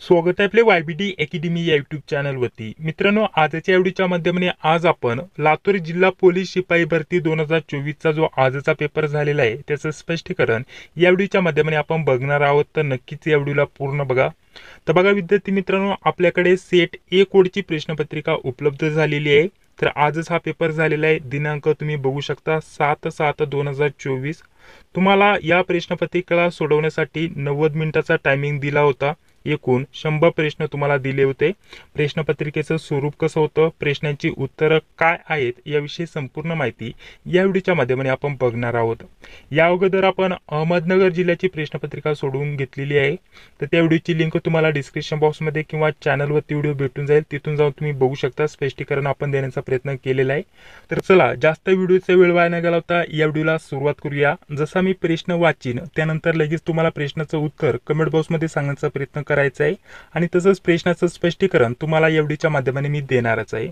स्वागत आहे आपले YBD अकॅडमी या युट्यूब चॅनलवरती। मित्रांनो, आजच्या व्हिडिओच्या माध्यमाने आज आपण लातूर जिल्हा पोलीस शिपाई भरती 2024 चा जो आजचा पेपर झालेला आहे त्याचं स्पष्टीकरण या व्हिडिओच्या माध्यमाने आपण बघणार आहोत। तर नक्कीच या व्हिडिओला पूर्ण बघा। तर बघा विद्यार्थी मित्रांनो, आपल्याकडे सेट ए कोडची प्रश्नपत्रिका उपलब्ध झालेली आहे। तर आजच हा पेपर झालेला आहे। दिनांक तुम्ही बघू शकता 7/7/2024। तुम्हाला या प्रश्नपत्रिकेला सोडवण्यासाठी 90 मिनिटाचा टायमिंग दिला होता। एकूण 100 प्रश्न तुम्हाला दिले होते। प्रश्नपत्रिकेचं स्वरूप कसं होतं, प्रश्नांची उत्तरं काय आहेत याविषयी संपूर्ण माहिती या व्हिडिओच्या माध्यमाने आपण बघणार आहोत। या अगोदर आपण अहमदनगर जिल्ह्याची प्रश्नपत्रिका सोडवून घेतलेली आहे। तर त्या व्हिडिओची लिंक तुम्हाला डिस्क्रिप्शन बॉक्समध्ये किंवा चॅनलवरती व्हिडिओ भेटून जाईल, तिथून जाऊन तुम्ही बघू शकता। स्पष्टीकरण आपण देण्याचा प्रयत्न केलेला आहे। तर चला जास्त व्हिडिओचा वेळ वाया न घालवता या व्हिडिओला सुरुवात करूया। जसा मी प्रश्न वाचीन त्यानंतर लगेच तुम्हाला प्रश्नाचं उत्तर कमेंट बॉक्समध्ये सांगण्याचा प्रयत्न करायचा आहे आणि तसंच प्रश्नाचं स्पष्टीकरण तुम्हाला या व्हिडिओच्या माध्यमाने मी देणारच आहे।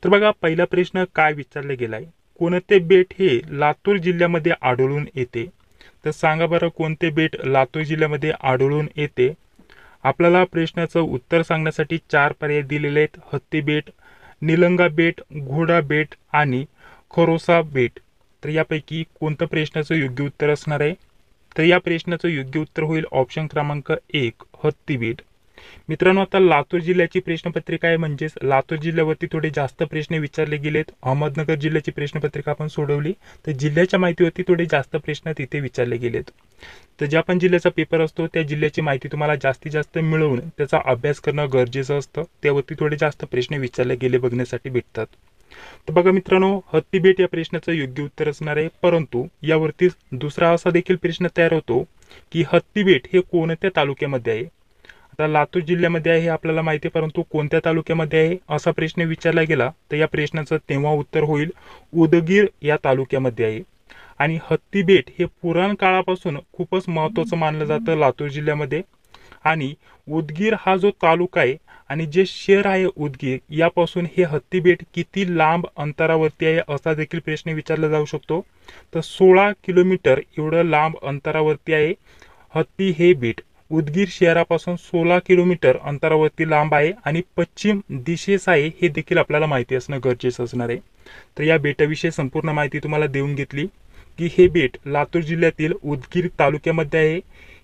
तर बघा, पहिला प्रश्न काय विचारला गेलाय, कोणते बेट हे लातूर जिल्ह्यामध्ये आढळून येते? तर सांगा बरं, कोणते बेट लातूर जिल्ह्यामध्ये आढळून येते? आपल्याला प्रश्नाचं उत्तर सांगण्यासाठी 4 पर्याय दिलेले आहेत: हत्ती बेट, निलंगा बेट, घोडा बेट आणि खरोसा बेट। तर यापैकी कोणतं प्रश्नाचं योग्य उत्तर असणार आहे? तर या प्रश्नाचं योग्य उत्तर होईल ऑप्शन क्रमांक 1 हत्ती बेट। मित्रांनो, आता लातूर जिल्ह्याची प्रश्नपत्रिका आहे, म्हणजेच लातूर जिल्ह्यावरती थोडे जास्त प्रश्न विचारले गेलेत। अहमदनगर जिल्ह्याची प्रश्नपत्रिका आपण सोडवली तर जिल्ह्याच्या माहितीवरती थोडे जास्त प्रश्न तिथे विचारले गेलेत। तर ज्या पण जिल्ह्याचा पेपर असतो त्या जिल्ह्याची माहिती तुम्हाला जास्तीत जास्त मिळवून त्याचा अभ्यास करणं गरजेचं असतं। त्यावरती थोडे जास्त प्रश्न विचारले गेले बघण्यासाठी भेटतात। तर बघा मित्रांनो, हत्ती बेट या प्रश्नाचं योग्य उत्तर असणार आहे। परंतु यावरती दुसरा असा देखील प्रश्न तयार होतो की हत्ती बेट हे कोणत्या तालुक्यामध्ये आहे? आता लातूर जिल्ह्यामध्ये आहे हे आपल्याला माहिती आहे, परंतु कोणत्या तालुक्यामध्ये आहे असा प्रश्न विचारला गेला तर या प्रश्नाचं तेव्हा उत्तर होईल उदगीर या तालुक्यामध्ये आहे। आणि हत्ती बेट हे पुराण काळापासून खूपच महत्त्वाचं मानलं जातं लातूर जिल्ह्यामध्ये। आणि उदगीर हा जो तालुका आहे आणि जे शहर आहे उदगीर यापासून हे हत्ती बेट किती लांब अंतरावरती आहे असा देखील प्रश्न विचारला जाऊ शकतो। तर 16 किलोमीटर एवढं लांब अंतरावरती आहे हत्ती हे बेट। उदगीर शहरापासून 16 किलोमीटर अंतरावरती लांब आहे आणि पश्चिम दिशेस आहे हे देखील आपल्याला माहिती असणं गरजेचं असणार आहे। तर या बेटाविषयी संपूर्ण माहिती तुम्हाला देऊन घेतली की हे बेट लातूर जिल्ह्यातील उदगीर तालुक्यामध्ये आहे।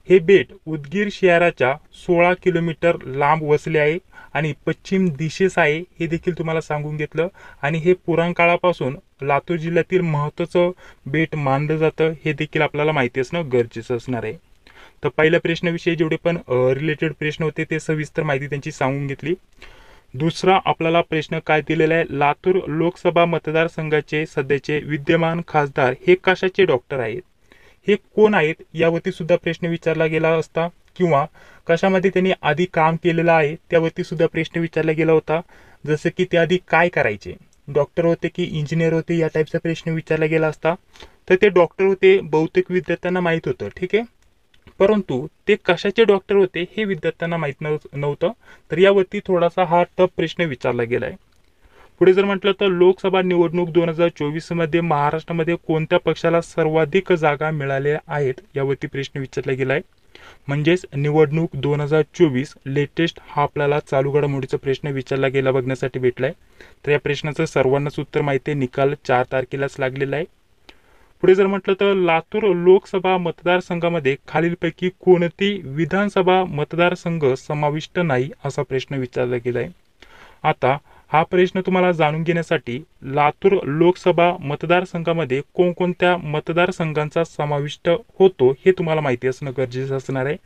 हे बेट उदगीर शहराच्या 16 किलोमीटर लांब वसले आहे आणि पश्चिम दिशेस आहे हे देखील तुम्हाला सांगून घेतलं। आणि हे पुराण काळापासून लातूर जिल्ह्यातील महत्त्वाचं बेट मानलं जातं हे देखील आपल्याला माहिती असणं गरजेचं असणार आहे। तर पहिल्या प्रश्नाविषयी जेवढे पण रिलेटेड प्रश्न होते ते सविस्तर माहिती त्यांची सांगून घेतली। दुसरा आपल्याला प्रश्न काय दिलेला आहे, लातूर लोकसभा मतदारसंघाचे सध्याचे विद्यमान खासदार हे कशाचे डॉक्टर आहेत? हे कोण आहेत यावरती सुद्धा प्रश्न विचारला गेला असता, किंवा कशामध्ये त्यांनी आधी काम केलेलं आहे त्यावरती सुद्धा प्रश्न विचारला गेला होता। जसं की ते आधी काय करायचे, डॉक्टर होते की इंजिनियर होते या टाईपचा प्रश्न विचारला गेला असता। तर ते डॉक्टर होते बहुतेक विद्यार्थ्यांना माहित होतं, ठीक आहे, परंतु ते कशाचे डॉक्टर होते हे विद्यार्थ्यांना माहित नव्हतं। तर यावरती थोडासा हा टफ प्रश्न विचारला गेलाय। पुढे जर म्हटलं तर लोकसभा निवडणूक 2024 मध्ये महाराष्ट्रामध्ये कोणत्या पक्षाला सर्वाधिक जागा मिळाल्या आहेत यावरती प्रश्न विचारला गेलाय। म्हणजेच निवडणूक 2024 लेटेस्ट हा आपल्याला चालू घडामोडीचा प्रश्न विचारला गेला बघण्यासाठी भेटलाय। तर या प्रश्नाचं सर्वांनाच उत्तर माहिती आहे, निकाल 4 तारखेलाच लागलेला आहे। पुढे जर म्हटलं तर लातूर लोकसभा मतदारसंघामध्ये खालीलपैकी कोणती विधानसभा मतदारसंघ समाविष्ट नाही असा प्रश्न विचारला गेलाय। आता हा प्रश्न तुम्हाला जाणून घेण्यासाठी लातूर लोकसभा मतदारसंघामध्ये कोणकोणत्या मतदारसंघांचा समाविष्ट होतो हे तुम्हाला माहिती असणं गरजेचं असणार आहे।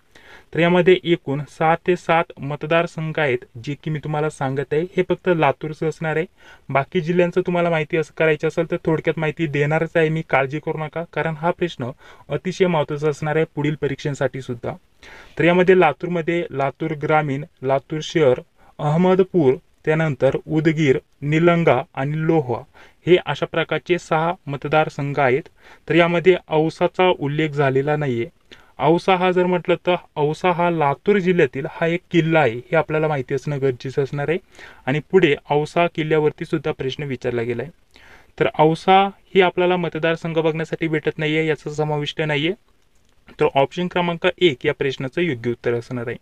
तर यामध्ये एकूण 6 ते 7 मतदारसंघ आहेत जे की मी तुम्हाला सांगत आहे। हे फक्त लातूरचं असणार आहे। बाकी जिल्ह्यांचं तुम्हाला माहिती असं करायची असेल तर थोडक्यात माहिती देणारच आहे मी, काळजी करू नका, कारण हा प्रश्न अतिशय महत्त्वाचा असणार आहे पुढील परीक्षेसाठी सुद्धा। तर यामध्ये लातूरमध्ये लातूर ग्रामीण, लातूर शहर, अहमदपूर, त्यानंतर उदगीर, निलंगा आणि लोहा हे अशा प्रकारचे 6 मतदारसंघ आहेत। तर यामध्ये औसाचा उल्लेख झालेला नाहीये। औसा हा जर म्हटलं तर औसा हा लातूर जिल्ह्यातील हा एक किल्ला आहे हे आपल्याला माहिती असणं गरजेचं असणार आहे। आणि पुढे औसा किल्ल्यावरती सुद्धा प्रश्न विचारला गेलाय। तर औसा ही आपल्याला मतदारसंघ बघण्यासाठी भेटत नाहीये, याचा समाविष्ट नाहीये। तर ऑप्शन क्रमांक 1 या प्रश्नाचं योग्य उत्तर असणार आहे।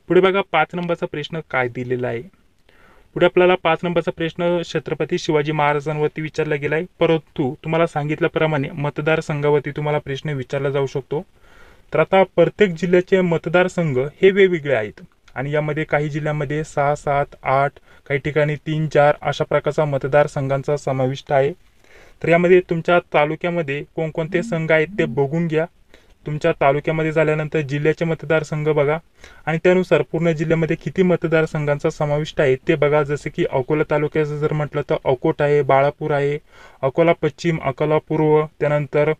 पुढे बघा 5 नंबरचा प्रश्न काय दिलेला आहे. पुढे आपल्याला 5 नंबरचा प्रश्न छत्रपती शिवाजी महाराजांवरती विचारला गेलाय, परंतु तुम्हाला सांगितल्याप्रमाणे मतदारसंघावरती तुम्हाला प्रश्न विचारला जाऊ शकतो. तर आता प्रत्येक जिल्ह्याचे मतदारसंघ हे वेगवेगळे आहेत आणि यामध्ये काही जिल्ह्यांमध्ये 6, 7, 8, काही ठिकाणी 3, 4 अशा प्रकारचा मतदारसंघांचा समाविष्ट आहे. तर यामध्ये तुमच्या तालुक्यामध्ये कोणकोणते संघ आहेत ते बघून घ्या. तुमच्या तालुक्यामध्ये झाल्यानंतर जिल्ह्याचे मतदारसंघ बघा आणि त्यानुसार पूर्ण जिल्ह्यामध्ये किती मतदारसंघांचा समाविष्ट आहे ते बघा. जसे की अकोला तालुक्याचं जर म्हटलं तर अकोट आहे, बाळापूर आहे, अकोला पश्चिम, अकोला पूर्व, त्यानंतर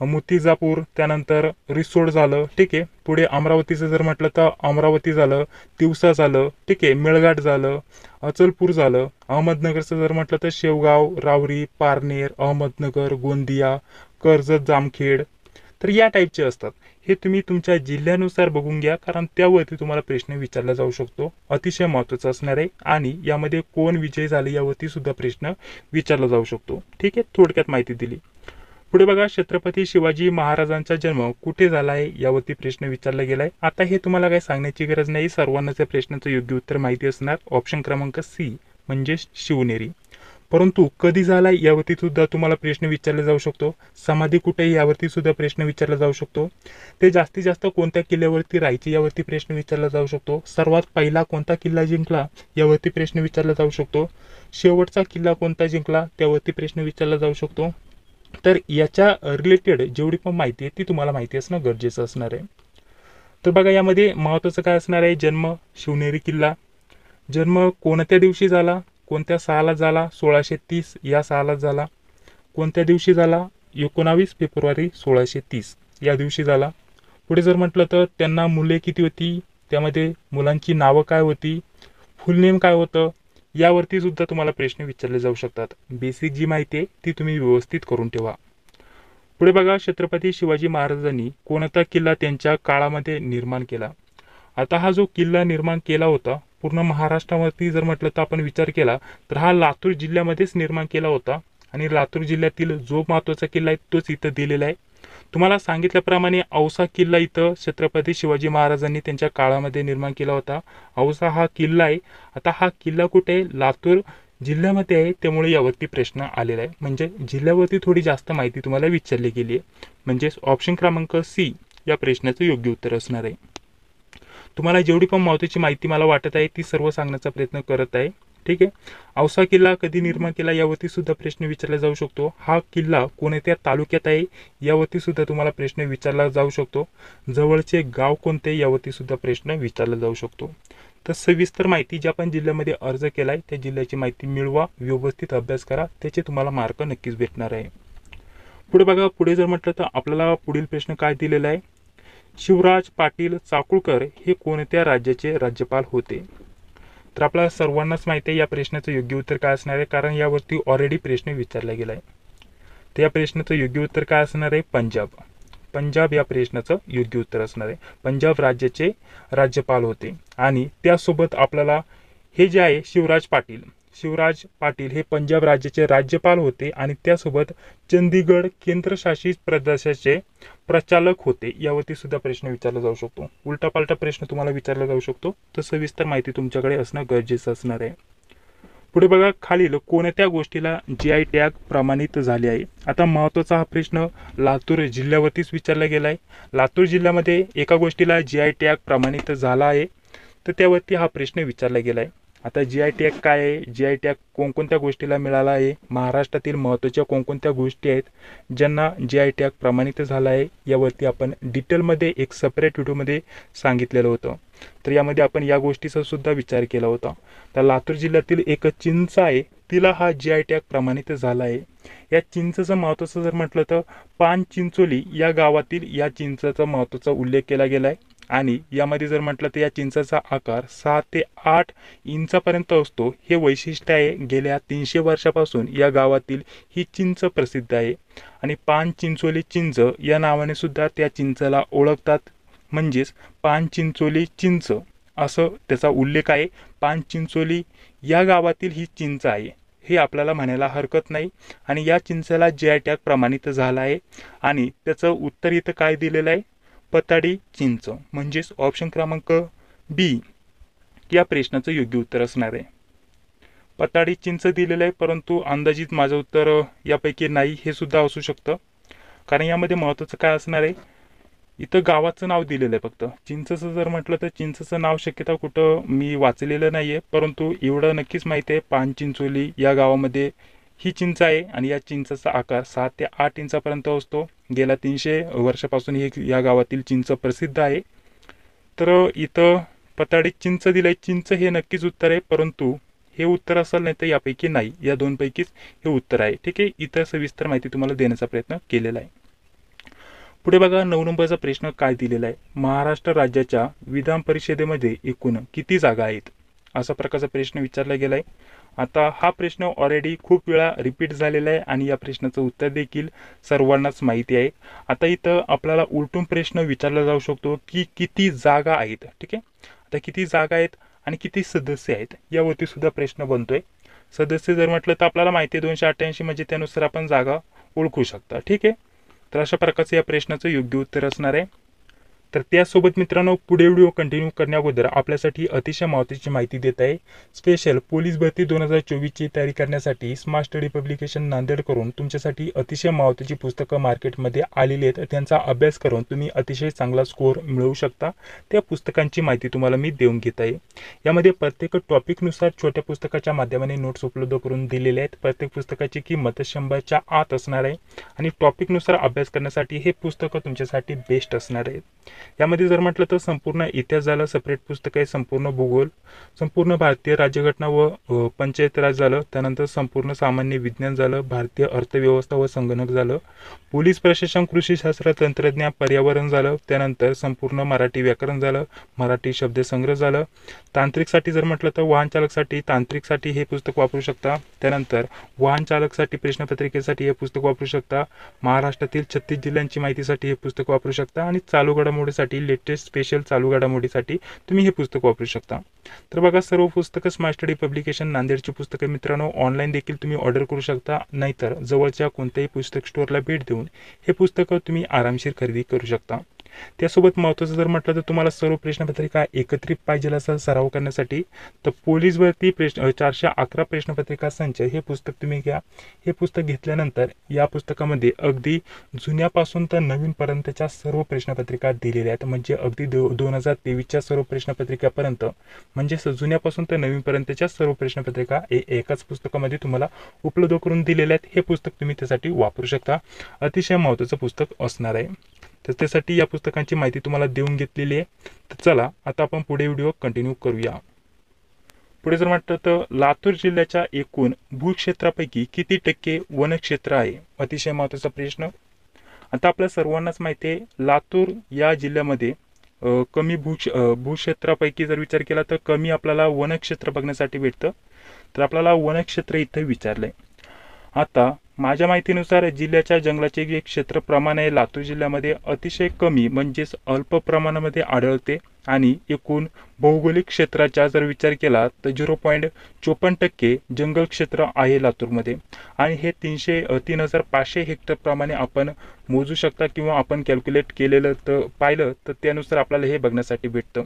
मुतिजापूर, त्यानंतर रिसोड झालं, ठीक आहे. पुढे अमरावतीचं जर म्हटलं तर अमरावती झालं, तिवसा झालं, ठीक आहे, मेळघाट झालं, अचलपूर झालं. अहमदनगरचं जर म्हटलं तर शेवगाव, रावरी, पारनेर, अहमदनगर, गोंदिया, कर्जत, जामखेड. तर या टाईपचे असतात. हे तुम्ही तुमच्या जिल्ह्यानुसार बघून घ्या, कारण त्यावरती तुम्हाला प्रश्न विचारला जाऊ शकतो. अतिशय महत्त्वाचं असणार आहे आणि यामध्ये कोण विजय झाले यावरती सुद्धा प्रश्न विचारला जाऊ शकतो. ठीक आहे, थोडक्यात माहिती दिली. पुढे बघा, छत्रपती शिवाजी महाराजांचा जन्म कुठे झाला आहे यावरती प्रश्न विचारला गेलाय. आता हे तुम्हाला काही सांगण्याची गरज नाही, सर्वांनाच या प्रश्नाचं योग्य उत्तर माहिती असणार. ऑप्शन क्रमांक सी म्हणजे शिवनेरी. परंतु कधी झाला यावरती सुद्धा तुम्हाला प्रश्न विचारला जाऊ शकतो. समाधी कुठे यावरती सुद्धा प्रश्न विचारला जाऊ शकतो. ते जास्तीत जास्त कोणत्या किल्ल्यावरती राहायचे यावरती प्रश्न विचारला जाऊ शकतो. सर्वात पहिला कोणता किल्ला जिंकला यावरती प्रश्न विचारला जाऊ शकतो. शेवटचा किल्ला कोणता जिंकला त्यावरती प्रश्न विचारला जाऊ शकतो. तर याच्या रिलेटेड जेवढी पण माहिती आहे ती तुम्हाला माहिती असणं गरजेचं असणार आहे. तर बघा, यामध्ये महत्त्वाचं काय असणार आहे. जन्म शिवनेरी किल्ला. जन्म कोणत्या दिवशी झाला, कोणत्या सालात झाला, 1630 या सालात झाला. कोणत्या दिवशी झाला, 19 फेब्रुवारी 1630 या दिवशी झाला. पुढे जर म्हटलं तर त्यांना मुले किती होती, त्यामध्ये मुलांची नावं काय होती, फुल नेम काय होतं, यावरती सुद्धा तुम्हाला प्रश्न विचारले जाऊ शकतात. बेसिक जी माहिती आहे ती तुम्ही व्यवस्थित करून ठेवा. पुढे बघा, छत्रपती शिवाजी महाराजांनी कोणता किल्ला त्यांच्या काळामध्ये निर्माण केला. आता हा जो किल्ला निर्माण केला होता पूर्ण महाराष्ट्रावरती जर म्हटलं तर आपण विचार केला तर हा लातूर जिल्ह्यामध्येच निर्माण केला होता आणि लातूर जिल्ह्यातील जो महत्त्वाचा किल्ला आहे तोच इथं दिलेला आहे. तुम्हाला सांगितल्याप्रमाणे औसा किल्ला इथं छत्रपती शिवाजी महाराजांनी त्यांच्या काळामध्ये निर्माण केला होता. औसा हा किल्ला आहे. आता हा किल्ला कुठे आहे, लातूर जिल्ह्यामध्ये आहे, त्यामुळे यावरती प्रश्न आलेला आहे. म्हणजे जिल्ह्यावरती थोडी जास्त माहिती तुम्हाला विचारली गेली आहे. म्हणजेच ऑप्शन क्रमांक सी या प्रश्नाचं योग्य उत्तर असणार आहे. तुम्हाला जेवढी पण महत्त्वाची माहिती मला वाटत आहे ती सर्व सांगण्याचा प्रयत्न करत आहे. ठीक आहे. औसा किल्ला कधी निर्माण केला यावरती सुद्धा प्रश्न विचारला जाऊ शकतो. हा किल्ला कोणत्या तालुक्यात आहे यावरती सुद्धा तुम्हाला प्रश्न विचारला जाऊ शकतो. जवळचे गाव कोणते यावरती सुद्धा प्रश्न विचारला जाऊ शकतो. तर सविस्तर माहिती ज्या पण जिल्ह्यामध्ये अर्ज केलाय त्या जिल्ह्याची माहिती मिळवा, व्यवस्थित अभ्यास करा, त्याचे तुम्हाला मार्क नक्कीच भेटणार आहे. पुढे बघा, पुढे जर म्हटलं तर आपल्याला पुढील प्रश्न काय दिलेला आहे. शिवराज पाटील चाकूरकर हे कोणत्या राज्याचे राज्यपाल होते. तर आपल्याला सर्वांनाच माहिती आहे या प्रश्नाचं योग्य उत्तर काय असणार आहे, कारण यावरती ऑलरेडी प्रश्न विचारला गेला आहे. तर या प्रश्नाचं योग्य उत्तर काय असणार आहे, पंजाब. पंजाब या प्रश्नाचं योग्य उत्तर असणार आहे. पंजाब राज्याचे राज्यपाल होते आणि त्यासोबत आपल्याला हे जे आहे शिवराज पाटील हे पंजाब राज्याचे राज्यपाल होते आणि त्यासोबत चंदीगड केंद्रशासित प्रदेशाचे प्रचालक होते. यावरती सुद्धा प्रश्न विचारला जाऊ शकतो. उलटापालटा प्रश्न तुम्हाला विचारला जाऊ शकतो. तर सविस्तर माहिती तुमच्याकडे असणं गरजेचं असणार आहे. पुढे बघा, खालील कोणत्या गोष्टीला GI टॅग प्रमाणित झाले आहे. आता महत्त्वाचा हा प्रश्न लातूर जिल्ह्यावरतीच विचारला गेला आहे. लातूर जिल्ह्यामध्ये एका गोष्टीला GI टॅग प्रमाणित झाला आहे, तर त्यावरती हा प्रश्न विचारला गेला आहे. आता GI टॅग काय आहे, GI टॅग कोणकोणत्या गोष्टीला मिळाला आहे, महाराष्ट्रातील महत्त्वाच्या कोणकोणत्या गोष्टी आहेत ज्यांना GI टॅग प्रमाणित झाला आहे, यावरती आपण डिटेलमध्ये एक सेपरेट व्हिडिओमध्ये सांगितलेलं होतं. तर यामध्ये आपण या गोष्टीचा सुद्धा विचार केला होता. तर लातूर जिल्ह्यातील एक चिंच आहे, तिला हा GI टॅग प्रमाणित झाला आहे. या चिंचचं महत्त्वाचं जर म्हटलं तर पानचिंचोली या गावातील या चिंचेचा महत्त्वाचा उल्लेख केला गेला आहे आणि यामध्ये जर म्हटलं तर या चिंचेचा आकार 6 ते 8 इंचापर्यंत असतो. हे वैशिष्ट्य आहे. गेल्या 300 वर्षापासून या गावातील ही चिंच प्रसिद्ध आहे आणि पानचिंचोली चिंच या नावाने सुद्धा त्या चिंचेला ओळखतात. म्हणजेच पानचिंचोली चिंच असं त्याचा उल्लेख आहे. पानचिंचोली या गावातील ही चिंच आहे हे आपल्याला म्हणायला हरकत नाही आणि या चिंचेला GI टॅग प्रमाणित झाला आहे आणि त्याचं उत्तर इथं काय दिलेलं आहे, पताडी चिंच. म्हणजेच ऑप्शन क्रमांक बी या प्रश्नाचं योग्य उत्तर असणार आहे. पताडी चिंच दिलेलं आहे, परंतु अंदाजित माझं उत्तर यापैकी नाही हे सुद्धा असू शकतं. कारण यामध्ये महत्त्वाचं काय असणार आहे, इथं गावाचं नाव दिलेलं आहे फक्त. चिंचचं जर म्हटलं तर चिंचचं नाव शक्यता कुठं मी वाचलेलं नाही आहे, परंतु एवढं नक्कीच माहिती आहे पानचिंचोली या गावामध्ये ही चिंच आहे आणि या चिंचेचा आकार 7 ते 8 इंचापर्यंत असतो. गेल्या 300 वर्षापासून ही या गावातील चिंच प्रसिद्ध आहे. तर इथं पताडीत चिंच दिलंय, चिंच हे नक्कीच उत्तर आहे, परंतु हे उत्तर असेल नाही तर यापैकी नाही, या दोनपैकीच हे उत्तर आहे. ठीक आहे, इतर सविस्तर माहिती तुम्हाला देण्याचा प्रयत्न केलेला आहे. पुढे बघा 9 नंबरचा प्रश्न काय दिलेला आहे, महाराष्ट्र राज्याच्या विधान परिषदेमध्ये एकूण किती जागा आहेत, असा प्रकारचा प्रश्न विचारला गेलाय. आता हा प्रश्न ऑलरेडी खूप वेळा रिपीट झालेला आहे आणि या प्रश्नाचं उत्तर देखील सर्वांनाच माहिती आहे. आता इथं आपल्याला उलटून प्रश्न विचारला जाऊ शकतो की किती जागा आहेत. ठीक आहे, आता किती जागा आहेत आणि किती सदस्य आहेत यावरती सुद्धा प्रश्न बनतोय. सदस्य जर म्हटलं तर आपल्याला माहिती आहे 288 म्हणजे त्यानुसार आपण जागा ओळखू शकता. ठीक आहे, तर अशा प्रकारचं या प्रश्नाचं योग्य उत्तर असणार आहे. तर त्यासोबत मित्रांनो पुढे व्हिडिओ कंटिन्यू करण्याअगोदर आपल्यासाठी अतिशय महत्त्वाची माहिती देत आहे. स्पेशल पोलीस भरती 2024ची तयारी करण्यासाठी स्मार्ट स्टडी पब्लिकेशन नांदेड करून तुमच्यासाठी अतिशय महत्त्वाची पुस्तकं मार्केटमध्ये आलेली आहेत. त्यांचा अभ्यास करून तुम्ही अतिशय चांगला स्कोअर मिळवू शकता. त्या पुस्तकांची माहिती तुम्हाला मी देऊन घेत आहे. यामध्ये प्रत्येक टॉपिकनुसार छोट्या पुस्तकाच्या माध्यमाने नोट्स उपलब्ध करून दिलेले आहेत. प्रत्येक पुस्तकाची किंमत 100च्या आत असणार आहे आणि टॉपिकनुसार अभ्यास करण्यासाठी हे पुस्तकं तुमच्यासाठी बेस्ट असणार आहेत. यामध्ये जर म्हटलं तर संपूर्ण इतिहास झालं, सेपरेट पुस्तक आहे, संपूर्ण भूगोल, संपूर्ण भारतीय राज्यघटना व पंचायत राज झालं, त्यानंतर संपूर्ण सामान्य विज्ञान झालं, भारतीय अर्थव्यवस्था व संगणक झालं, पोलीस प्रशासन, कृषीशास्त्र, तंत्रज्ञान, पर्यावरण झालं, त्यानंतर संपूर्ण मराठी व्याकरण झालं, मराठी शब्दसंग्रह झालं. तांत्रिकसाठी जर म्हटलं तर वाहन चालकसाठी, तांत्रिकसाठी हे पुस्तक वापरू शकता. त्यानंतर वाहन चालकसाठी प्रश्नपत्रिकेसाठी हे पुस्तक वापरू शकता. महाराष्ट्रातील 36 जिल्ह्यांची माहितीसाठी हे पुस्तक वापरू शकता आणि चालू घडामोडीसाठी, लेटेस्ट स्पेशल चालू घडामोडीसाठी तुम्ही हे पुस्तक वापरू शकता. तर बघा सर्व पुस्तकं स्मार्ट स्टडी पब्लिकेशन नांदेडची पुस्तकं मित्रांनो ऑनलाईन देखील तुम्ही ऑर्डर करू शकता, नाहीतर जवळच्या कोणत्याही पुस्तक स्टोअरला भेट देऊन हे पुस्तकं तुम्ही आरामशीर खरेदी करू शकता. त्यासोबत महत्त्वाचं जर म्हटलं तर तुम्हाला सर्व प्रश्नपत्रिका एकत्रित पाहिजे असेल सराव करण्यासाठी तर पोलीस भरती 411 प्रश्नपत्रिका संच हे पुस्तक तुम्ही घ्या. हे पुस्तक घेतल्यानंतर या पुस्तकामध्ये अगदी जुन्यापासून तर नवीनपर्यंतच्या सर्व प्रश्नपत्रिका दिलेल्या आहेत. म्हणजे अगदी 2023च्या सर्व प्रश्नपत्रिकापर्यंत, म्हणजे जुन्यापासून तर नवीनपर्यंतच्या सर्व प्रश्नपत्रिका एकाच पुस्तकामध्ये तुम्हाला उपलब्ध करून दिलेल्या आहेत. हे पुस्तक तुम्ही त्यासाठी वापरू शकता. अतिशय महत्त्वाचं पुस्तक असणार आहे. तर त्यासाठी या पुस्तकांची माहिती तुम्हाला देऊन घेतलेली आहे. तर चला आता आपण पुढे व्हिडिओ कंटिन्यू करूया. पुढे जर म्हटलं तर लातूर जिल्ह्याच्या एकूण भूक्षेत्रापैकी किती टक्के वनक्षेत्र आहे, अतिशय महत्त्वाचा प्रश्न. आता आपल्या सर्वांनाच माहिती आहे लातूर या जिल्ह्यामध्ये कमी भूक्षेत्रापैकी जर विचार केला तर कमी आपल्याला वनक्षेत्र बघण्यासाठी भेटतं. तर आपल्याला वनक्षेत्र इथं विचारलंय. आता माझ्या माहितीनुसार जिल्ह्याच्या जंगलाचे जे क्षेत्र प्रमाण आहे लातूर जिल्ह्यामध्ये अतिशय कमी म्हणजेच अल्प प्रमाणामध्ये आढळते आणि एकूण भौगोलिक क्षेत्राचा जर विचार केला तर 0.54% जंगल क्षेत्र आहे लातूरमध्ये आणि हे 3,500 हेक्टर प्रमाणे आपण मोजू शकता किंवा आपण कॅल्क्युलेट केलेलं तर पाहिलं तर त्यानुसार आपल्याला हे बघण्यासाठी भेटतं.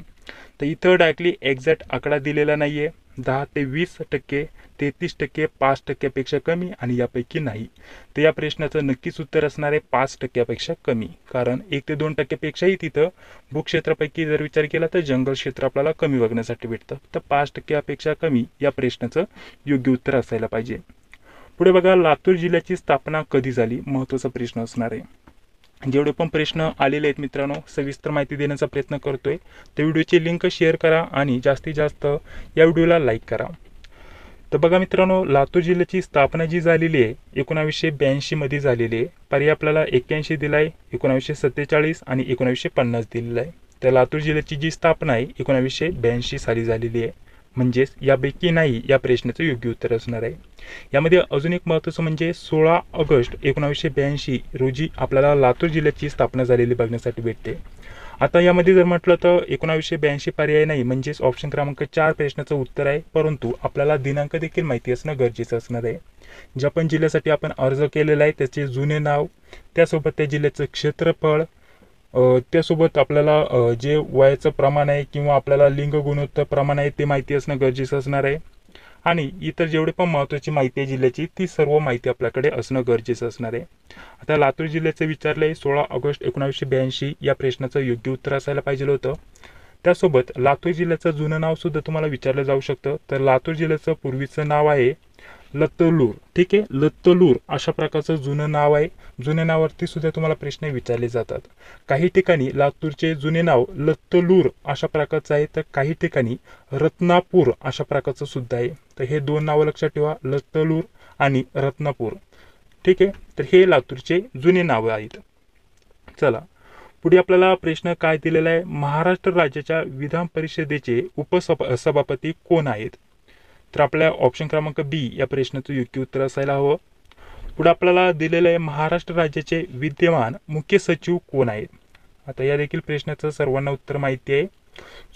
तर इथं डायरेक्टली एक्झॅक्ट आकडा दिलेला नाहीये. 10 ते 20%, 33%, 5%पेक्षा कमी आणि यापैकी नाही. तर या प्रश्नाचं नक्कीच उत्तर असणार आहे 5%पेक्षा कमी. कारण 1 ते 2%पेक्षाही तिथं भूक्षेत्रापैकी जर विचार केला तर जंगल क्षेत्र आपल्याला कमी बघण्यासाठी भेटतं. तर 5%पेक्षा कमी या प्रश्नाचं योग्य उत्तर असायला पाहिजे. पुढे बघा लातूर जिल्ह्याची स्थापना कधी झाली, महत्त्वाचा प्रश्न असणार आहे. जेवढे पण प्रश्न आलेले आहेत मित्रांनो सविस्तर माहिती देण्याचा प्रयत्न करतोय. तर व्हिडिओची लिंक शेअर करा आणि जास्तीत जास्त या व्हिडिओला लाईक करा. तर बघा मित्रांनो लातूर जिल्ह्याची स्थापना जी झालेली आहे 1982 मध्ये झालेली आहे. पर्याय आपल्याला 81 दिलाय, 1947 आणि 1950 दिलेला आहे. तर लातूर जिल्ह्याची जी स्थापना आहे 1982 साली झालेली आहे. म्हणजेच यापैकी नाही या प्रश्नाचं योग्य उत्तर असणार आहे. यामध्ये अजून एक महत्त्वाचं म्हणजे 16 ऑगस्ट 1982 रोजी आपल्याला लातूर जिल्ह्याची स्थापना झालेली बघण्यासाठी भेटते. आता यामध्ये जर म्हटलं तर 1982 पर्याय नाही, म्हणजेच ऑप्शन क्रमांक 4 प्रश्नाचं उत्तर आहे. परंतु आपल्याला दिनांक देखील माहिती असणं गरजेचं असणार आहे. ज्या पण जिल्ह्यासाठी आपण अर्ज केलेला आहे त्याचे जुने नाव, त्यासोबत त्या जिल्ह्याचं क्षेत्रफळ, त्यासोबत आपल्याला जे वयाचं प्रमाण आहे किंवा आपल्याला लिंग गुणोत्तर प्रमाण आहे ते माहिती असणं गरजेचं असणार आहे. आणि इतर जेवढे पण महत्त्वाची माहिती आहे जिल्ह्याची ती सर्व माहिती आपल्याकडे असणं गरजेचं असणार आहे. आता लातूर जिल्ह्याचं विचारलंय 16 ऑगस्ट 1982 या प्रश्नाचं योग्य उत्तर असायला पाहिजे होतं. त्यासोबत लातूर जिल्ह्याचं जुनं नाव सुद्धा तुम्हाला विचारलं जाऊ शकतं. तर लातूर जिल्ह्याचं पूर्वीचं नाव आहे लत्तलूर. ठीक आहे, लत्तलूर अशा प्रकारचं जुनं नाव आहे. जुन्या नावावरती सुद्धा तुम्हाला प्रश्न विचारले जातात. काही ठिकाणी लातूरचे जुने नाव लत्तलूर अशा प्रकारचं आहे, तर काही ठिकाणी रत्नापूर अशा प्रकारचं सुद्धा आहे. तर हे दोन नावं लक्षात ठेवा, लत्तलूर आणि रत्नापूर. ठीक आहे, तर हे लातूरचे जुने नावं आहेत. चला पुढे आपल्याला प्रश्न काय दिलेला आहे, महाराष्ट्र राज्याच्या विधान परिषदेचे उपसभापती कोण आहेत? तर आपल्या ऑप्शन क्रमांक बी या प्रश्नाचं योग्य उत्तर असायला हवं. पुढे आपल्याला दिलेलं आहे महाराष्ट्र राज्याचे विद्यमान मुख्य सचिव कोण आहेत? आता या देखील प्रश्नाचं सर्वांना उत्तर माहिती आहे,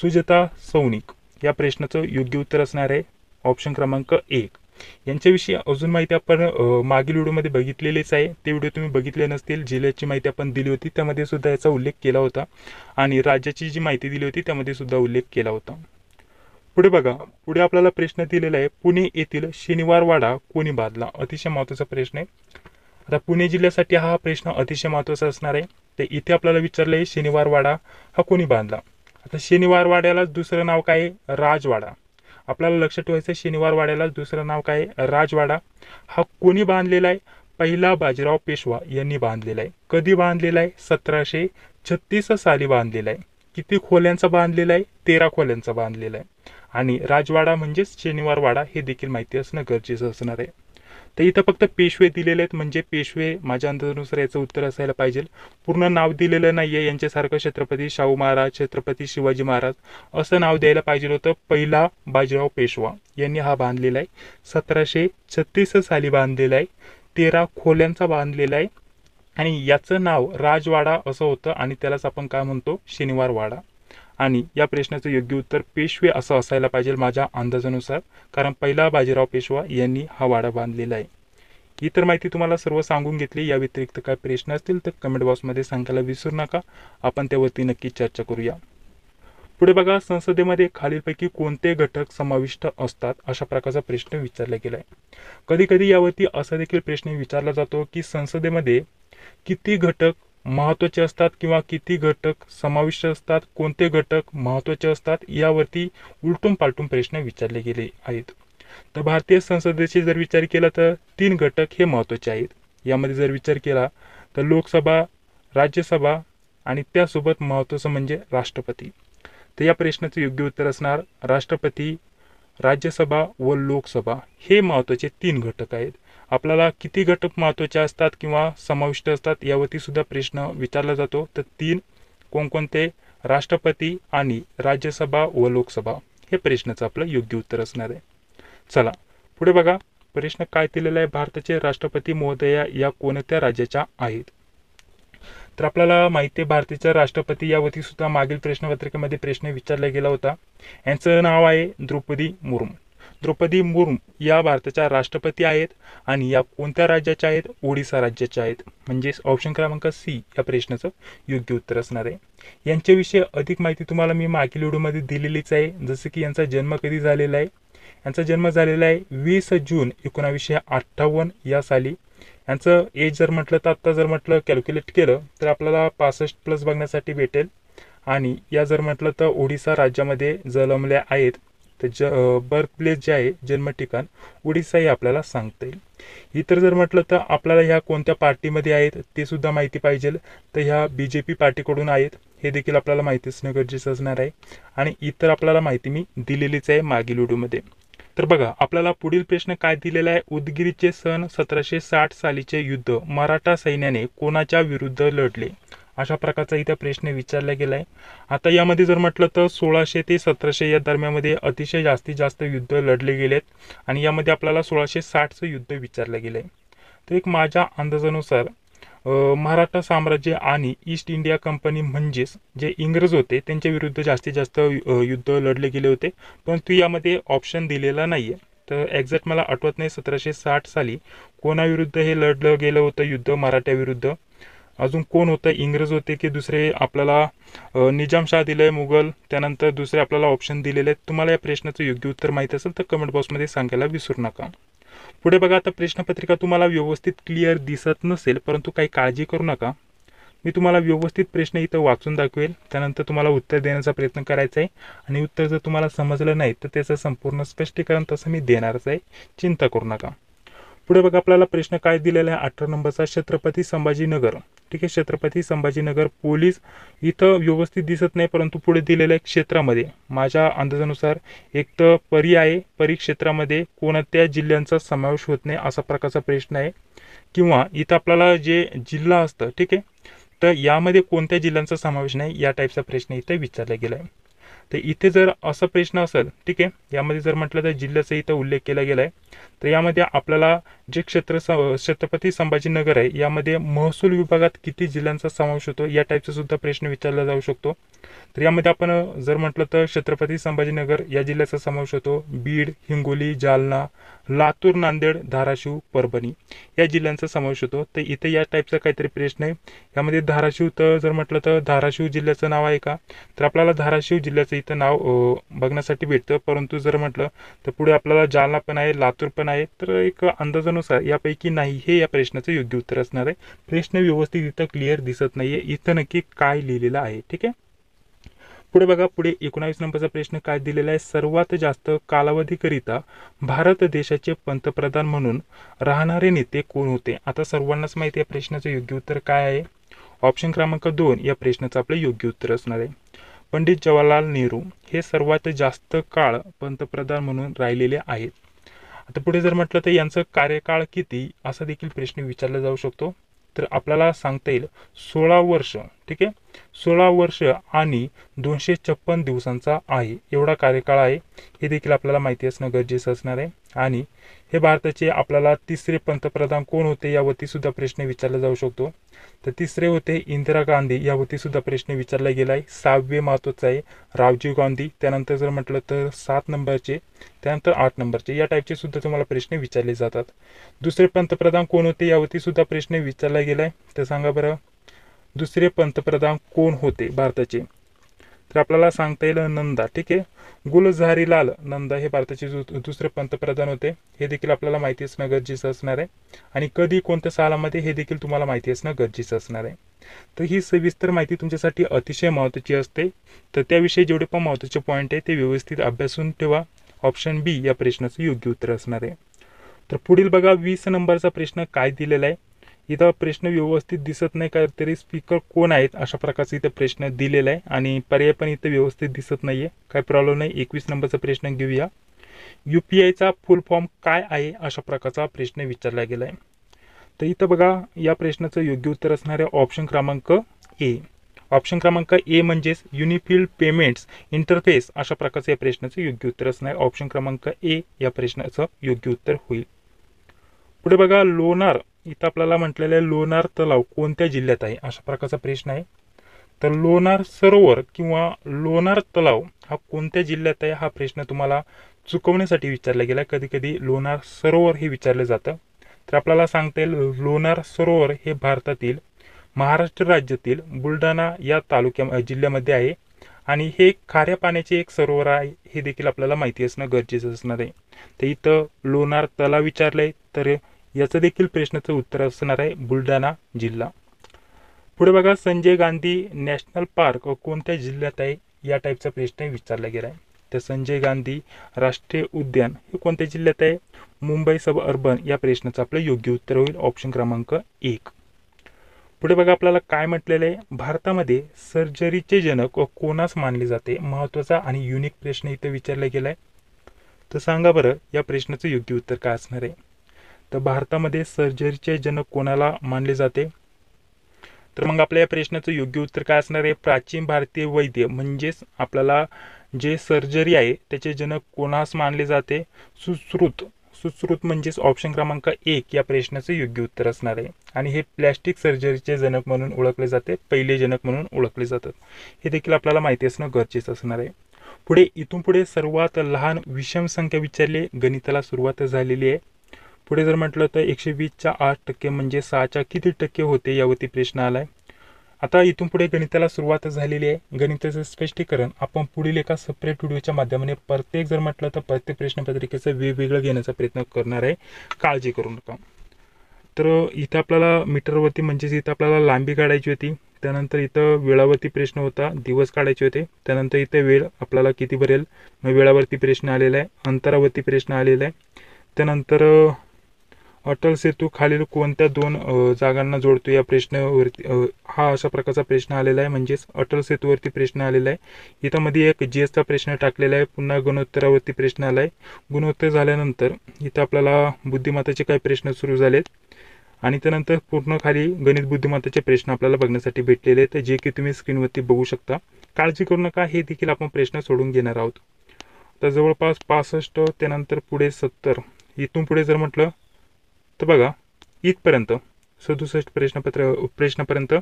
सुजाता सौनिक या प्रश्नाचं योग्य उत्तर असणार आहे ऑप्शन क्रमांक 1. यांच्याविषयी अजून माहिती आपण मागील व्हिडिओमध्ये बघितलेलीच आहे. ते व्हिडिओ तुम्ही बघितले नसतील, जिल्ह्याची माहिती आपण दिली होती त्यामध्ये सुद्धा याचा उल्लेख केला होता आणि राज्याची जी माहिती दिली होती त्यामध्ये सुद्धा उल्लेख केला होता. पुढे बघा, पुढे आपल्याला प्रश्न दिलेला आहे, पुणे येथील शनिवार वाडा कोणी बांधला? अतिशय महत्त्वाचा प्रश्न आहे. आता पुणे जिल्ह्यासाठी हा प्रश्न अतिशय महत्त्वाचा असणार आहे. तर इथे आपल्याला विचारलं आहे शनिवार वाडा हा कोणी बांधला? आता शनिवार वाड्याला दुसरं नाव काय आहे? राजवाडा. आपल्याला लक्षात ठेवायचं शनिवार वाड्याला दुसरं नाव काय आहे? राजवाडा. हा कोणी बांधलेला आहे? पहिला बाजीराव पेशवा यांनी बांधलेला आहे. कधी बांधलेला आहे? 1736 साली बांधलेला आहे. किती खोल्यांचा बांधलेला आहे? 13 खोल्यांचा बांधलेला आहे. आणि राजवाडा म्हणजेच शनिवार वाडा हे देखील माहिती असणं गरजेचं असणार आहे. तर इथं फक्त पेशवे दिलेले आहेत, म्हणजे पेशवे माझ्या अंदाजानुसार याचं उत्तर असायला पाहिजे. पूर्ण नाव दिलेलं नाहीये. यांच्यासारखं छत्रपती शाहू महाराज, छत्रपती शिवाजी महाराज असं नाव द्यायला पाहिजे होतं. पहिला बाजीराव पेशवा यांनी हा बांधलेला आहे. 1736 साली बांधलेला आहे. 13 खोल्यांचा बांधलेला आहे आणि याचं नाव राजवाडा असं होतं आणि त्यालाच आपण काय म्हणतो? शनिवार वाडा. आणि या प्रश्नाचं योग्य उत्तर पेशवे असं असायला पाहिजे माझ्या अंदाजानुसार, कारण पहिला बाजीराव पेशवा यांनी हा वाडा बांधलेला आहे. इतर माहिती तुम्हाला सर्व सांगून घेतली. या व्यतिरिक्त काय प्रश्न असतील तर कमेंट बॉक्समध्ये सांगायला विसरू नका, आपण त्यावरती नक्की चर्चा करूया. पुढे बघा, संसदेमध्ये खालीलपैकी कोणते घटक समाविष्ट असतात? अशा प्रकारचा प्रश्न विचारला गेलाय. कधी कधी यावरती असा देखील प्रश्न विचारला जातो की संसदेमध्ये किती घटक महत्त्वाचे असतात किंवा किती घटक समाविष्ट असतात, कोणते घटक महत्त्वाचे असतात, यावरती उलटून पालटून प्रश्न विचारले गेले आहेत. तर भारतीय संसदेचे जर विचार केला तर 3 घटक हे महत्त्वाचे आहेत. यामध्ये जर विचार केला तर लोकसभा, राज्यसभा आणि त्यासोबत महत्त्वाचं म्हणजे राष्ट्रपती. तर या प्रश्नाचं योग्य उत्तर असणार राष्ट्रपती, राज्यसभा व लोकसभा हे महत्त्वाचे 3 घटक आहेत. आपल्याला किती घटक महत्त्वाचे असतात किंवा समाविष्ट असतात यावरती सुद्धा प्रश्न विचारला जातो. तर 3 कोणकोणते? राष्ट्रपती आणि राज्यसभा व लोकसभा हे प्रश्नाचं आपलं योग्य उत्तर असणार आहे. चला पुढे बघा, प्रश्न काय दिलेला आहे, भारताचे राष्ट्रपती महोदया या कोणत्या राज्याच्या आहेत? तर आपल्याला माहिती आहे भारताच्या राष्ट्रपती यावरती सुद्धा मागील प्रश्नपत्रिकेमध्ये प्रश्न विचारला गेला होता. यांचं नाव आहे द्रौपदी मुर्मू. द्रौपदी मुर्मू या भारताच्या राष्ट्रपती आहेत आणि या कोणत्या राज्याच्या आहेत? ओडिसा राज्याच्या आहेत. म्हणजेच ऑप्शन क्रमांक सी या प्रश्नाचं योग्य उत्तर असणार आहे. यांच्याविषयी अधिक माहिती तुम्हाला मी मागील व्हिडिओमध्ये दिलेलीच आहे. जसं की यांचा जन्म कधी झालेला आहे? यांचा जन्म झालेला आहे 20 जून 1958 या साली. यांचं एज जर म्हटलं तर आत्ता जर म्हटलं कॅल्क्युलेट केलं तर आपल्याला 65+ बघण्यासाठी भेटेल. आणि या जर म्हटलं तर ओडिसा राज्यामध्ये जन्मल्या आहेत. तर बर्थ प्लेस जे आहे, जन्म ठिकाण ओडिसा हे आपल्याला सांगता येईल. इतर जर म्हटलं तर आपल्याला ह्या कोणत्या पार्टीमध्ये आहेत ते सुद्धा माहिती पाहिजे. तर ह्या BJP पार्टीकडून आहेत हे देखील आपल्याला माहिती असणं गरजेचं असणार आहे. आणि इतर आपल्याला माहिती मी दिलेलीच आहे मागील व्हिडिओमध्ये. तर बघा, आपल्याला पुढील प्रश्न काय दिलेला आहे, उदगीरचे सन 1760 सालीचे युद्ध मराठा सैन्याने कोणाच्या विरुद्ध लढले? अशा प्रकारचा इथे प्रश्न विचारला गेलाय. आता यामध्ये जर म्हटलं तर 1600 ते 1700 या दरम्यानमध्ये अतिशय जास्तीत जास्त युद्ध लढले गेलेत आणि यामध्ये आपल्याला 1660चं युद्ध विचारलं गेलंय. तर एक माझ्या अंदाजानुसार मराठा साम्राज्य आणि ईस्ट इंडिया कंपनी म्हणजेच जे इंग्रज होते त्यांच्या विरुद्ध जास्तीत जास्त युद्ध लढले गेले होते, परंतु यामध्ये ऑप्शन दिलेला नाहीये. तर एक्झॅक्ट मला आठवत नाही 1760 साली कोणाविरुद्ध हे लढलं गेलं होतं युद्ध मराठ्याविरुद्ध. अजून कोण होतं, इंग्रज होते की दुसरे आपल्याला निजामशाह दिले, मुघल, त्यानंतर दुसरे आपल्याला ऑप्शन दिलेले आहेत. तुम्हाला या प्रश्नाचं योग्य उत्तर माहिती असेल तर कमेंट बॉक्समध्ये सांगायला विसरू नका. पुढे बघा, आता प्रश्नपत्रिका तुम्हाला व्यवस्थित क्लिअर दिसत नसेल परंतु काही काळजी करू नका. मी तुम्हाला व्यवस्थित प्रश्न इथं वाचून दाखवेल, त्यानंतर तुम्हाला उत्तर देण्याचा प्रयत्न करायचा आहे आणि उत्तर जर तुम्हाला समजलं नाही तर त्याचं संपूर्ण स्पष्टीकरण तसं मी देणारच आहे, चिंता करू नका. पुढे बघा, आपल्याला प्रश्न काय दिलेला आहे 18 नंबरचा, छत्रपती संभाजीनगर. ठीक आहे, छत्रपती संभाजीनगर पोलीस इथं व्यवस्थित दिसत नाही परंतु पुढे दिलेल्या क्षेत्रामध्ये माझ्या अंदाजानुसार एक तर परिक्षेत्रामध्ये कोणत्या जिल्ह्यांचा समावेश होत नाही असा प्रकारचा प्रश्न आहे, किंवा इथं आपल्याला जे जिल्हा असतं, ठीक आहे, तर यामध्ये कोणत्या जिल्ह्यांचा समावेश नाही या टाईपचा प्रश्न इथे विचारला गेला आहे. तर इथे जर असा प्रश्न असेल, ठीक आहे, यामध्ये जर म्हटलं तर जिल्ह्याचा इथं उल्लेख केला गेला आहे, तर यामध्ये आपल्याला जे छत्रपती संभाजीनगर आहे यामध्ये महसूल विभागात किती जिल्ह्यांचा समावेश होतो या टाईपचा सुद्धा प्रश्न विचारला जाऊ शकतो. तर यामध्ये आपण जर म्हटलं तर छत्रपती संभाजीनगर या जिल्ह्याचा समावेश होतो. बीड, हिंगोली, जालना, लातूर, नांदेड, धाराशिव, परभणी या जिल्ह्यांचा समावेश होतो. तर इथे या टाईपचा काहीतरी प्रश्न आहे. यामध्ये धाराशिव तर जर म्हटलं तर धाराशिव जिल्ह्याचं नाव आहे का, तर आपल्याला धाराशिव जिल्ह्याचं इथं नाव बघण्यासाठी भेटतं, परंतु जर म्हटलं तर पुढे आपल्याला जालना पण आहे, लातूर पण आहे, तर एक अंदाजानुसार यापैकी नाही हे या प्रश्नाचं योग्य उत्तर असणार आहे. प्रश्न व्यवस्थित इथं क्लिअर दिसत नाहीये, इथं नक्की काय लिहिलेलं आहे. ठीक आहे, पुढे बघा, पुढे 19 नंबरचा प्रश्न काय दिलेला आहे, सर्वात जास्त कालावधीकरिता भारत देशाचे पंतप्रधान म्हणून राहणारे नेते कोण होते. आता सर्वांनाच माहिती आहे प्रश्नाचं योग्य उत्तर काय आहे. ऑप्शन क्रमांक 2 या प्रश्नाचं आपलं योग्य उत्तर असणार आहे. पंडित जवाहरलाल नेहरू हे सर्वात जास्त काळ पंतप्रधान म्हणून राहिलेले आहेत. आता पुढे जर म्हटलं तर यांचं कार्यकाळ किती असा देखील प्रश्न विचारला जाऊ शकतो. तर आपल्याला सांगता येईल 16 वर्ष. ठीक आहे, 16 वर्ष आणि 256 दिवसांचा आहे, एवढा कार्यकाळ आहे. हे देखील आपल्याला माहिती असणं गरजेचं असणार आहे. आणि हे भारताचे आपल्याला तिसरे पंतप्रधान कोण होते यावरती सुद्धा प्रश्न विचारला जाऊ शकतो. तर तिसरे होते इंदिरा गांधी, यावरती सुद्धा प्रश्न विचारला गेला आहे. 6वे महत्त्वाचं आहे राजीव गांधी. त्यानंतर जर म्हटलं तर 7 नंबरचे, त्यानंतर 8 नंबरचे या टाईपचे सुद्धा तुम्हाला प्रश्न विचारले जातात. दुसरे पंतप्रधान कोण होते यावरती सुद्धा प्रश्न विचारला गेलाय. तर सांगा बरं, दुसरे पंतप्रधान कोण होते भारताचे, तर आपल्याला सांगता येईल नंदा. ठीक आहे, गुलझारीलाल नंदा हे भारताचे दुसरे पंतप्रधान होते. हे देखील आपल्याला माहिती असणं गरजेचं असणार आहे. आणि कधी कोणत्या सालामध्ये हे देखील तुम्हाला माहिती असणं गरजेचं असणार आहे. तर ही सविस्तर माहिती तुमच्यासाठी अतिशय महत्त्वाची असते. तर त्याविषयी जेवढे पण महत्त्वाचे पॉईंट आहे ते व्यवस्थित अभ्यासून ठेवा. ऑप्शन बी या प्रश्नाचं योग्य उत्तर असणार आहे. तर पुढील बघा, 20 नंबरचा प्रश्न काय दिलेला आहे. इथं प्रश्न व्यवस्थित दिसत नाही का तरी स्पीकर कोण आहेत अशा प्रकारचा इथं प्रश्न दिलेला आहे आणि पर्याय पण इथं व्यवस्थित दिसत नाहीये, काय प्रॉब्लेम नाही. 21 नंबरचा प्रश्न घेऊया. UPIचा फुल फॉर्म काय आहे अशा प्रकारचा प्रश्न विचारला गेला आहे. तर इथं बघा, या प्रश्नाचं योग्य उत्तर असणार आहे ऑप्शन क्रमांक ए. ऑप्शन क्रमांक ए म्हणजेच युनिफिल्ड पेमेंट्स इंटरफेस अशा प्रकारचं या प्रश्नाचं योग्य उत्तर असणार आहे. ऑप्शन क्रमांक ए या प्रश्नाचं योग्य उत्तर होईल. पुढे बघा, लोणार इथं आपल्याला म्हटलेलं आहे लोणार तलाव कोणत्या जिल्ह्यात आहे अशा प्रकारचा प्रश्न आहे. तर लोणार सरोवर किंवा लोणार तलाव हा कोणत्या जिल्ह्यात आहे हा प्रश्न तुम्हाला चुकवण्यासाठी विचारला गेला. कधी कधी लोणार सरोवर हे विचारलं जातं. तर आपल्याला सांगता येईल लोणार सरोवर हे भारतातील महाराष्ट्र राज्यातील बुलढाणा या जिल्ह्यामध्ये आहे आणि हे खाऱ्या पाण्याचे एक सरोवर आहे, हे देखील आपल्याला माहिती असणं गरजेचं असणार आहे. तर इथं लोणार तलाव विचारलंय, तर याचं देखील प्रश्नाचं उत्तर असणार आहे बुलढाणा जिल्हा. पुढे बघा, संजय गांधी नॅशनल पार्क कोणत्या जिल्ह्यात आहे या टाईपचा प्रश्न विचारला गेला आहे. तर संजय गांधी राष्ट्रीय उद्यान हे कोणत्या जिल्ह्यात आहे, मुंबई सब अर्बन या प्रश्नाचं आपलं योग्य उत्तर होईल ऑप्शन क्रमांक 1. पुढे बघा, आपल्याला काय म्हटलेलं आहे, भारतामध्ये सर्जरीचे जनक कोणास मानले जाते. महत्त्वाचा आणि युनिक प्रश्न इथे विचारला गेलाय. तर सांगा बरं या प्रश्नाचं योग्य उत्तर काय असणार आहे. तर भारतामध्ये सर्जरीचे जनक कोणाला मानले जाते. तर मग आपल्या या प्रश्नाचं योग्य उत्तर काय असणार आहे, प्राचीन भारतीय वैद्य म्हणजेच आपल्याला जे सर्जरी आहे त्याचे जनक कोणास मानले जाते, सुश्रुत म्हणजेच ऑप्शन क्रमांक 1 या प्रश्नाचं योग्य उत्तर असणार आहे. आणि हे प्लॅस्टिक सर्जरीचे जनक म्हणून ओळखले जाते, पहिले जनक म्हणून ओळखले जातात. हे देखील आपल्याला माहिती असणं गरजेचं असणार आहे. पुढे इथून पुढे सर्वात लहान विषम संख्या विचारली, गणिताला सुरुवात झालेली आहे. पुढे जर म्हटलं तर 120च्या 8% म्हणजे 6च्या किती टक्के होते यावरती प्रश्न आलाय. आता इथून पुढे गणिताला सुरुवात झालेली आहे. गणिताचं स्पष्टीकरण आपण पुढील एका सेपरेट व्हिडिओच्या माध्यमाने प्रत्येक जर म्हटलं तर प्रत्येक प्रश्नपत्रिकेचं वेगवेगळं घेण्याचा प्रयत्न करणार आहे. काळजी करू नका. तर इथं आपल्याला मीटरवरती म्हणजेच इथं आपल्याला लांबी काढायची होती. त्यानंतर इथं वेळावरती प्रश्न होता, दिवस काढायचे होते. त्यानंतर इथे वेळ आपल्याला किती भरेल, मग वेळावरती प्रश्न आलेला आहे. अंतरावरती प्रश्न आलेला आहे. त्यानंतर अटल सेतू खालील कोणत्या दोन जागांना जोडतो या प्रश्नावरती हा अशा प्रकारचा प्रश्न आलेला आहे. म्हणजेच अटल सेतूवरती प्रश्न आलेला आहे. इथं मध्ये एक जीएसचा प्रश्न टाकलेला आहे. पुन्हा गुणोत्तरावरती प्रश्न आला आहे. गुणोत्तर झाल्यानंतर इथं आपल्याला बुद्धिमत्तेचे काही प्रश्न सुरू झालेत आणि त्यानंतर पूर्ण खाली गणित बुद्धिमत्तेचे प्रश्न आपल्याला बघण्यासाठी भेटलेले आहेत, जे की तुम्ही स्क्रीनवरती बघू शकता. काळजी करू नका, हे देखील आपण प्रश्न सोडून घेणार आहोत. तर जवळपास 65 त्यानंतर पुढे 70 इथून पुढे जर म्हटलं तर बघा इथपर्यंत 67 प्रश्नापर्यंत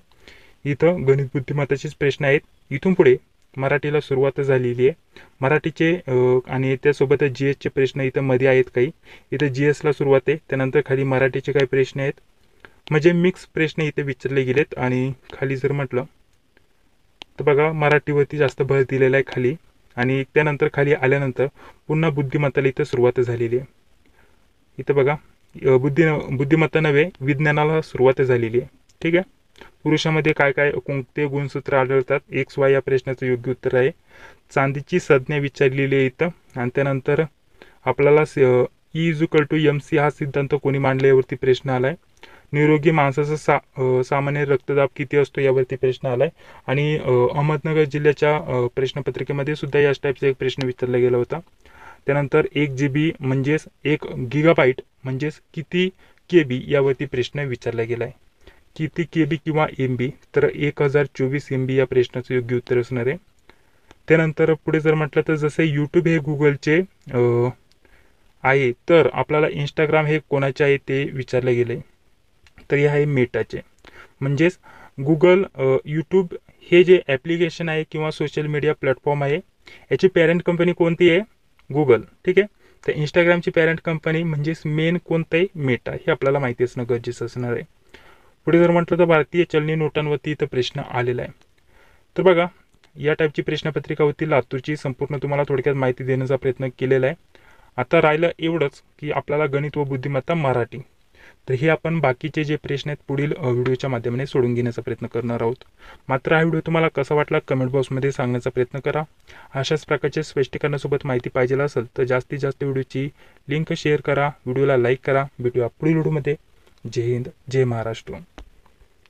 इथं गणित बुद्धिमत्तेचेच प्रश्न आहेत. इथून पुढे मराठीला सुरुवात झालेली आहे. मराठीचे आणि त्यासोबतच जीएसचे प्रश्न इथं मध्ये आहेत काही. इथं जीएसला सुरुवात आहे. त्यानंतर खाली मराठीचे काही प्रश्न आहेत. म्हणजे मिक्स प्रश्न इथे विचारले गेलेत. आणि खाली जर म्हटलं तर बघा मराठीवरती जास्त भर दिलेला आहे खाली. आणि त्यानंतर खाली आल्यानंतर पुन्हा बुद्धिमत्तेला इथं सुरुवात झालेली आहे. इथं बघा बुद्धिमत्ता नव्हे विज्ञानाला सुरुवात झालेली आहे. ठीक आहे. पुरुषामध्ये काय काय कोणते गुणसूत्र आढळतात, एक्स वाय या प्रश्नाचं योग्य उत्तर आहे. चांदीची संज्ञा विचारलेली आहे इथं. आणि त्यानंतर आपल्याला E=MC हा सिद्धांत कोणी मांडला यावरती प्रश्न आलाय. निरोगी माणसाचा सामान्य रक्तदाब किती असतो यावरती प्रश्न आलाय. आणि अहमदनगर जिल्ह्याच्या प्रश्नपत्रिकेमध्ये सुद्धा याच टाईपचा एक प्रश्न विचारला गेला होता. त्यानंतर 1 GB म्हणजेच 1 GB म्हणजेच किती KB यावरती प्रश्न विचारला गेला आहे. किती KB किंवा MB, तर 1024 MB या प्रश्नाचं योग्य उत्तर असणार आहे. त्यानंतर पुढे जर म्हटलं तर जसे यूट्यूब हे गुगलचे आहे, तर आपल्याला इंस्टाग्राम हे कोणाचे आहे ते विचारले गेले. तर हे आहे मेटाचे. म्हणजेच गुगल यूट्यूब हे जे ॲप्लिकेशन आहे किंवा सोशल मीडिया प्लॅटफॉर्म आहे, याची पॅरेंट कंपनी कोणती आहे? गुगल. ठीक आहे. तर इंस्टाग्रामची पॅरेंट कंपनी म्हणजेच मेन कोणतं आहे? मेटा. हे आपल्याला माहिती असणं गरजेचं असणार आहे. पुढे जर म्हटलं तर भारतीय चलनी नोटांवरती इथं प्रश्न आलेला आहे. तर बघा या टाईपची प्रश्नपत्रिका होती. लातूरची संपूर्ण तुम्हाला थोडक्यात माहिती देण्याचा प्रयत्न केलेला आहे. आता राहिलं एवढंच की आपल्याला गणित व बुद्धिमत्ता मराठी. तर हे आपण बाकीचे जे प्रश्न आहेत पुढील व्हिडिओच्या माध्यमाने सोडून घेण्याचा प्रयत्न करणार आहोत. मात्र हा व्हिडिओ तुम्हाला कसा वाटला कमेंट बॉक्समध्ये सांगण्याचा प्रयत्न करा. अशाच प्रकारचे स्पष्टीकरणासोबत माहिती पाहिजे असेल तर जास्तीत जास्त व्हिडिओची लिंक शेअर करा, व्हिडिओला लाईक करा. भेटूया पुढील व्हिडिओमध्ये. जय हिंद, जय महाराष्ट्र.